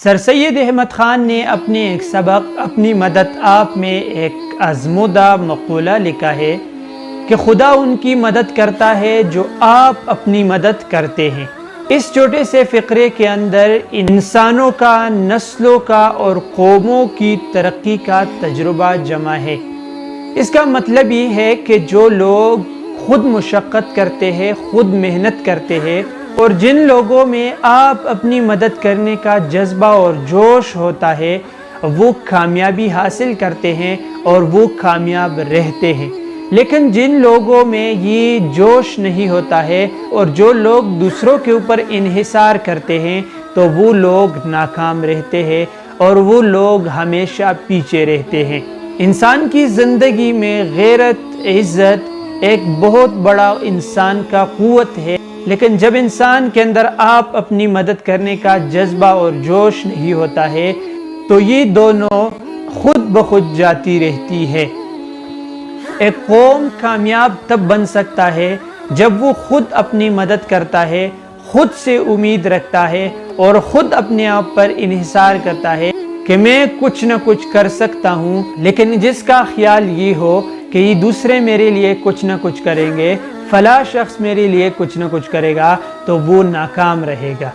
سر سید احمد خان نے اپنے ایک سبق اپنی مدد آپ میں ایک آزمودہ مقولہ لکھا ہے کہ خدا ان کی مدد کرتا ہے جو آپ اپنی مدد کرتے ہیں۔ اس چھوٹے سے فقرے کے اندر انسانوں کا، نسلوں کا اور قوموں کی ترقی کا تجربہ جمع ہے۔ اس کا مطلب یہ ہے کہ جو لوگ خود مشقت کرتے ہیں، خود محنت کرتے ہیں، اور جن لوگوں میں آپ اپنی مدد کرنے کا جذبہ اور جوش ہوتا ہے، وہ کامیابی حاصل کرتے ہیں اور وہ کامیاب رہتے ہیں۔ لیکن جن لوگوں میں یہ جوش نہیں ہوتا ہے اور جو لوگ دوسروں کے اوپر انحصار کرتے ہیں، تو وہ لوگ ناکام رہتے ہیں اور وہ لوگ ہمیشہ پیچھے رہتے ہیں۔ انسان کی زندگی میں غیرت، عزت ایک بہت بڑا انسان کا قوت ہے، لیکن جب انسان کے اندر آپ اپنی مدد کرنے کا جذبہ اور جوش نہیں ہوتا ہے تو یہ دونوں خود بخود جاتی رہتی ہے۔ ایک قوم کامیاب تب بن سکتا ہے جب وہ خود اپنی مدد کرتا ہے، خود سے امید رکھتا ہے اور خود اپنے آپ پر انحصار کرتا ہے کہ میں کچھ نہ کچھ کر سکتا ہوں، لیکن جس کا خیال یہ ہو کہ یہ دوسرے میرے لیے کچھ نہ کچھ کریں گے، فلاں شخص میرے لیے کچھ نہ کچھ کرے گا، تو وہ ناکام رہے گا۔